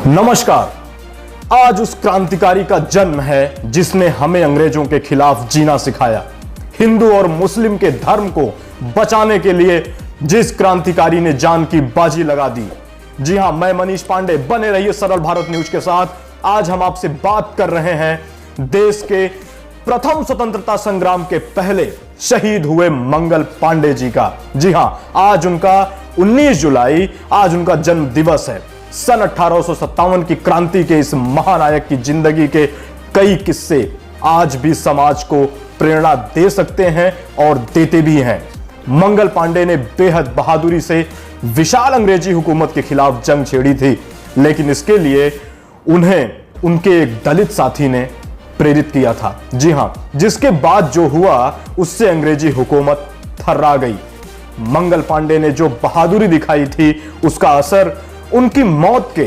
नमस्कार। आज उस क्रांतिकारी का जन्म है जिसने हमें अंग्रेजों के खिलाफ जीना सिखाया। हिंदू और मुस्लिम के धर्म को बचाने के लिए जिस क्रांतिकारी ने जान की बाजी लगा दी। जी हां, मैं मनीष पांडे, बने रहिए सरल भारत न्यूज के साथ। आज हम आपसे बात कर रहे हैं देश के प्रथम स्वतंत्रता संग्राम के पहले शहीद हुए मंगल पांडे जी का। जी हां, आज उनका 19 जुलाई आज उनका जन्म दिवस है। सन 1857 की क्रांति के इस महानायक की जिंदगी के कई किस्से आज भी समाज को प्रेरणा दे सकते हैं और देते भी हैं। मंगल पांडे ने बेहद बहादुरी से विशाल अंग्रेजी हुकूमत के खिलाफ जंग छेड़ी थी, लेकिन इसके लिए उन्हें उनके एक दलित साथी ने प्रेरित किया था। जी हां, जिसके बाद जो हुआ उससे अंग्रेजी हुकूमत थर्रा गई। मंगल पांडे ने जो बहादुरी दिखाई थी उसका असर उनकी मौत के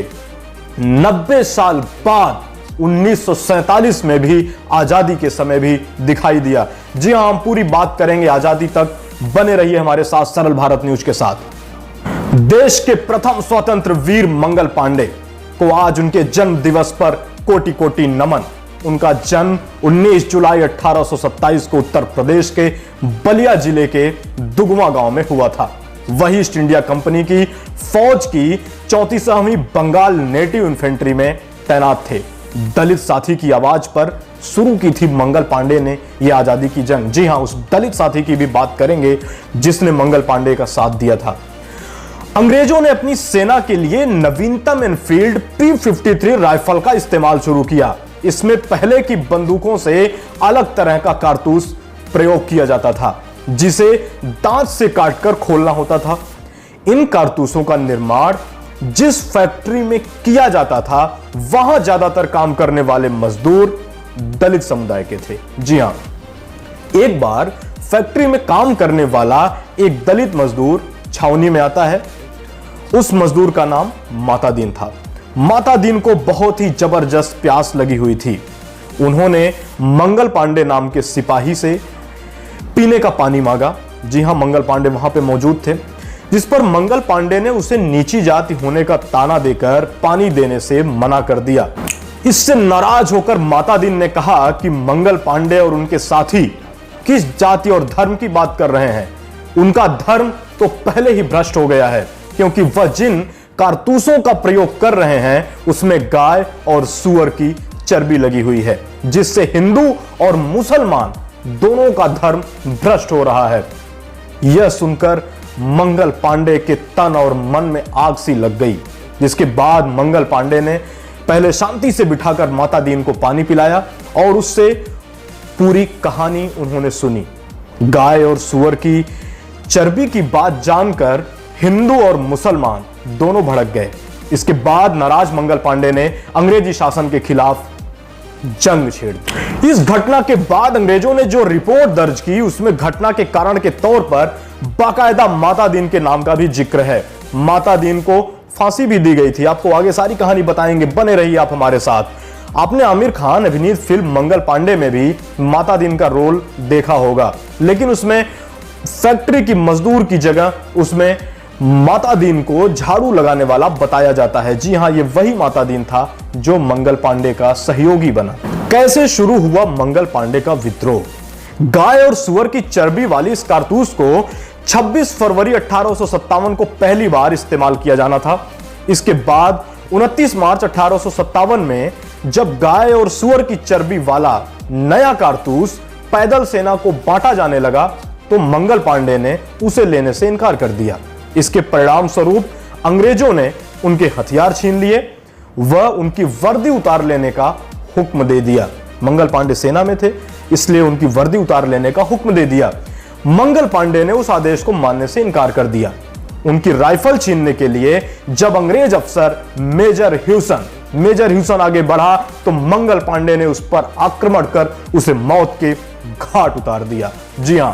90 साल बाद 1947 में भी आजादी के समय भी दिखाई दिया। जी हां, हम पूरी बात करेंगे आजादी तक। बने रहिए हमारे साथ सरल भारत न्यूज के साथ। देश के प्रथम स्वतंत्र वीर मंगल पांडे को आज उनके जन्म दिवस पर कोटि कोटि नमन। उनका जन्म 19 जुलाई 1827 को उत्तर प्रदेश के बलिया जिले के दुगवा गांव में हुआ था। वही ईस्ट इंडिया कंपनी की फौज की 34वीं बंगाल नेटिव इन्फेंट्री में तैनात थे। दलित साथी की आवाज पर शुरू की थी मंगल पांडे ने यह आजादी की जंग। जी हां, उस दलित साथी की भी बात करेंगे जिसने मंगल पांडे का साथ दिया था। अंग्रेजों ने अपनी सेना के लिए नवीनतम एनफील्ड P53 राइफल का इस्तेमाल शुरू किया। इसमें पहले की बंदूकों से अलग तरह का कारतूस प्रयोग किया जाता था, जिसे दांत से काटकर खोलना होता था। इन कारतूसों का निर्माण जिस फैक्ट्री में किया जाता था वहां ज्यादातर काम करने वाले मजदूर दलित समुदाय के थे। जी हां, एक बार फैक्ट्री में काम करने वाला एक दलित मजदूर छावनी में आता है। उस मजदूर का नाम माता दीन था। माता दीन को बहुत ही जबरदस्त प्यास लगी हुई थी। उन्होंने मंगल पांडे नाम के सिपाही से पीने का पानी मांगा। जी हां, मंगल पांडे वहां पे मौजूद थे, जिस पर मंगल पांडे ने उसे नीची जाति होने का ताना देकर पानी देने से मना कर दिया। इससे नाराज होकर माता दीन ने कहा कि मंगल पांडे और उनके साथी किस जाति और धर्म की बात कर रहे हैं। उनका धर्म तो पहले ही भ्रष्ट हो गया है, क्योंकि वह जिन कारतूसों का प्रयोग कर रहे हैं उसमें गाय और सूअर की चर्बी लगी हुई है, जिससे हिंदू और मुसलमान दोनों का धर्म भ्रष्ट हो रहा है। यह सुनकर मंगल पांडे के तन और मन में आग सी लग गई, जिसके बाद मंगल पांडे ने पहले शांति से बिठाकर माता दीन को पानी पिलाया और उससे पूरी कहानी उन्होंने सुनी। गाय और सूअर की चर्बी की बात जानकर हिंदू और मुसलमान दोनों भड़क गए। इसके बाद नाराज मंगल पांडे ने अंग्रेजी शासन के खिलाफ जंग छेड़ दी। इस घटना के बाद अंग्रेजों ने जो रिपोर्ट दर्ज की उसमें घटना के कारण के तौर पर बाकायदा माता दीन के नाम का भी जिक्र है। माता दीन को फांसी भी दी गई थी। आपको आगे सारी कहानी बताएंगे, बने रहिए आप हमारे साथ। आपने आमिर खान अभिनीत फिल्म मंगल पांडे में भी माता दीन का रोल देखा होगा, लेकिन उसमें फैक्ट्री की मजदूर की जगह उसमें माता दीन को झाड़ू लगाने वाला बताया जाता है। जी हां, ये वही माता दीन था जो मंगल पांडे का सहयोगी बना। कैसे शुरू हुआ मंगल पांडे का विद्रोह? गाय और सूअर की चर्बी वाली इस कारतूस को 26 फरवरी 1857 को पहली बार इस्तेमाल किया जाना था। इसके बाद 29 मार्च 1857 में जब गाय और सूअर की चर्बी वाला नया कारतूस पैदल सेना को बांटा जाने लगा तो मंगल पांडे ने उसे लेने से इनकार कर दिया। इसके परिणाम स्वरूप अंग्रेजों ने उनके हथियार छीन लिए व उनकी वर्दी उतार लेने का हुक्म दे दिया। मंगल पांडे सेना में थे, इसलिए उनकी वर्दी उतार लेने का हुक्म दे दिया। मंगल पांडे ने उस आदेश को मानने से इनकार कर दिया। उनकी राइफल छीनने के लिए जब अंग्रेज अफसर मेजर ह्यूसन आगे बढ़ा तो मंगल पांडे ने उस पर आक्रमण कर उसे मौत के घाट उतार दिया। जी हां,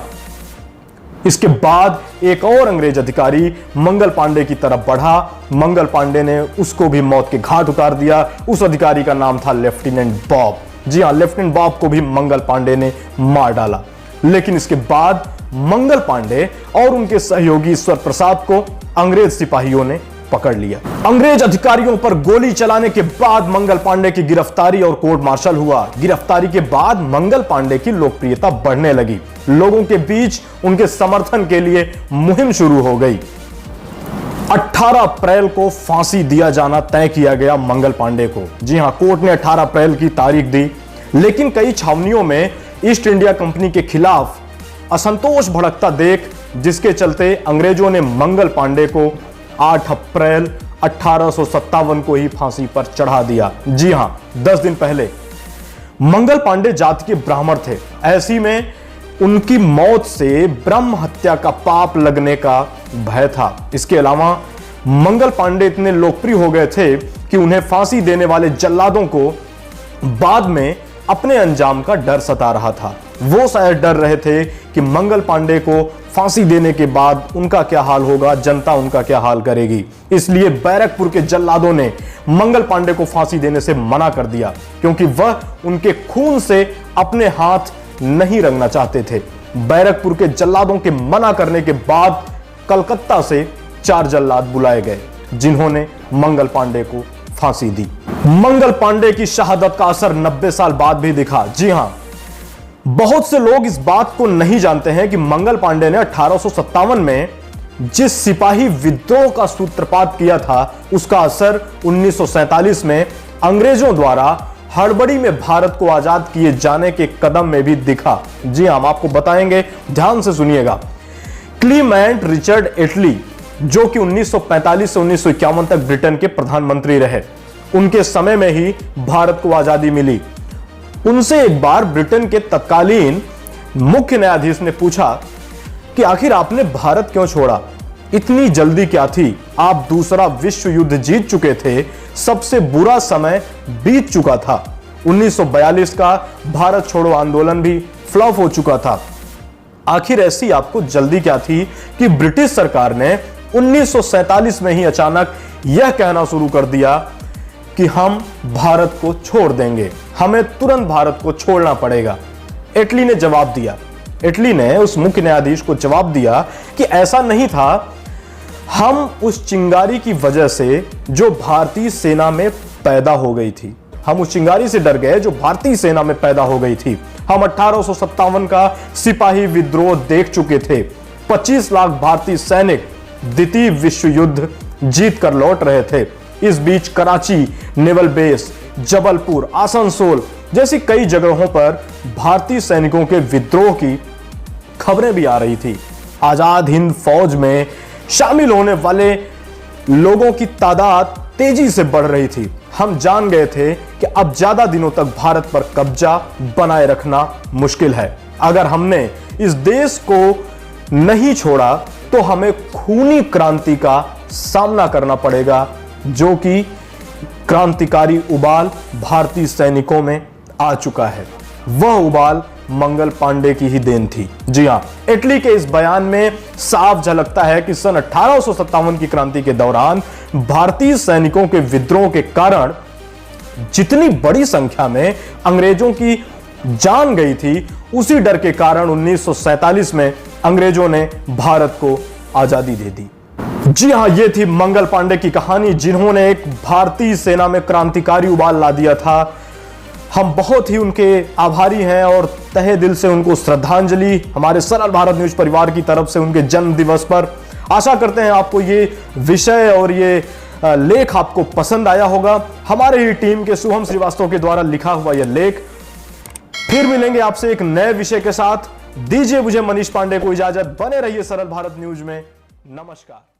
इसके बाद एक और अंग्रेज अधिकारी मंगल पांडे की तरफ बढ़ा। मंगल पांडे ने उसको भी मौत के घाट उतार दिया। उस अधिकारी का नाम था लेफ्टिनेंट बॉब। जी हां, लेफ्टिनेंट बॉब को भी मंगल पांडे ने मार डाला। लेकिन इसके बाद मंगल पांडे और उनके सहयोगी ईश्वर प्रसाद को अंग्रेज सिपाहियों ने पकड़ लिया। अंग्रेज अधिकारियों पर गोली चलाने के बाद मंगल पांडे की गिरफ्तारी और कोर्ट मार्शल हुआ। गिरफ्तारी के बाद मंगल पांडे की लोकप्रियता बढ़ने लगी। लोगों के बीच उनके समर्थन के लिए मुहिम शुरू हो गई। 18 अप्रैल को फांसी दिया जाना तय किया गया मंगल पांडे को। जी हां, कोर्ट ने 18 अप्रैल की तारीख दी, लेकिन कई छावनियों में ईस्ट इंडिया कंपनी के खिलाफ असंतोष भड़कता देख जिसके चलते अंग्रेजों ने मंगल पांडे को 8 अप्रैल 1857 को ही फांसी पर चढ़ा दिया। जी हां, 10 दिन पहले। मंगल पांडे जाति के ब्राह्मण थे। ऐसी में उनकी मौत से ब्रह्म हत्या का पाप लगने का भय था। इसके अलावा मंगल पांडे इतने लोकप्रिय हो गए थे कि उन्हें फांसी देने वाले जल्लादों को बाद में अपने अंजाम का डर सता रहा था। वो शायद डर रहे थे कि मंगल पांडे को फांसी देने के बाद उनका क्या हाल होगा, जनता उनका क्या हाल करेगी। इसलिए बैरकपुर के जल्लादों ने मंगल पांडे को फांसी देने से मना कर दिया, क्योंकि वह उनके खून से अपने हाथ नहीं रंगना चाहते थे। बैरकपुर के जल्लादों के मना करने के बाद कलकत्ता से 4 जल्लाद बुलाए गए, जिन्होंने मंगल पांडे को फांसी दी। मंगल पांडे की शहादत का असर 90 साल बाद भी दिखा। जी हां, बहुत से लोग इस बात को नहीं जानते हैं कि मंगल पांडे ने 1857 में जिस सिपाही विद्रोह का सूत्रपात किया था, उसका असर 1947 में अंग्रेजों द्वारा हड़बड़ी में भारत को आजाद किए जाने के कदम में भी दिखा। जी हम आपको बताएंगे, ध्यान से सुनिएगा। क्लीमेंट रिचर्ड एटली, जो कि 1945 से 1951 तक ब्रिटेन के प्रधानमंत्री रहे, उनके समय में ही भारत को आजादी मिली। उनसे एक बार ब्रिटेन के तत्कालीन मुख्य न्यायाधीश ने पूछा कि आखिर आपने भारत क्यों छोड़ा, इतनी जल्दी क्या थी? आप दूसरा विश्व युद्ध जीत चुके थे, सबसे बुरा समय बीत चुका था। 1942 का भारत छोड़ो आंदोलन भी फ्लॉप हो चुका था। आखिर ऐसी आपको जल्दी क्या थी कि ब्रिटिश सरकार ने 1947 में ही अचानक यह कहना शुरू कर दिया कि हम भारत को छोड़ देंगे, हमें तुरंत भारत को छोड़ना पड़ेगा। एटली ने जवाब दिया, एटली ने उस मुख्य न्यायाधीश को जवाब दिया कि ऐसा नहीं था, हम उस चिंगारी की वजह से जो भारतीय सेना में पैदा हो गई थी, हम उस चिंगारी से डर गए जो भारतीय सेना में पैदा हो गई थी। हम 1857 का सिपाही विद्रोह देख चुके थे। 25 लाख भारतीय सैनिक द्वितीय विश्व युद्ध जीत कर लौट रहे थे। इस बीच कराची नेवल बेस, जबलपुर, आसनसोल जैसी कई जगहों पर भारतीय सैनिकों के विद्रोह की खबरें भी आ रही थी। आजाद हिंद फौज में शामिल होने वाले लोगों की तादाद तेजी से बढ़ रही थी। हम जान गए थे कि अब ज्यादा दिनों तक भारत पर कब्जा बनाए रखना मुश्किल है। अगर हमने इस देश को नहीं छोड़ा तो हमें खूनी क्रांति का सामना करना पड़ेगा, जो कि क्रांतिकारी उबाल भारतीय सैनिकों में आ चुका है। वह उबाल मंगल पांडे की ही देन थी। जी हां, इटली के इस बयान में साफ झलकता है कि सन 1857 की क्रांति के दौरान भारतीय सैनिकों के विद्रोह के कारण जितनी बड़ी संख्या में अंग्रेजों की जान गई थी, उसी डर के कारण 1947 में अंग्रेजों ने भारत को आजादी दे दी। जी हां, यह थी मंगल पांडे की कहानी, जिन्होंने एक भारतीय सेना में क्रांतिकारी उबाल ला दिया था। हम बहुत ही उनके आभारी हैं और तहे दिल से उनको श्रद्धांजलि हमारे सरल भारत न्यूज परिवार की तरफ से उनके जन्म दिवस पर। आशा करते हैं आपको ये विषय और ये लेख आपको पसंद आया होगा। हमारे ही टीम के शुभम श्रीवास्तव के द्वारा लिखा हुआ यह लेख। फिर मिलेंगे आपसे एक नए विषय के साथ। दीजिए मुझे मनीष पांडे को इजाजत। बने रहिए सरल भारत न्यूज में। नमस्कार।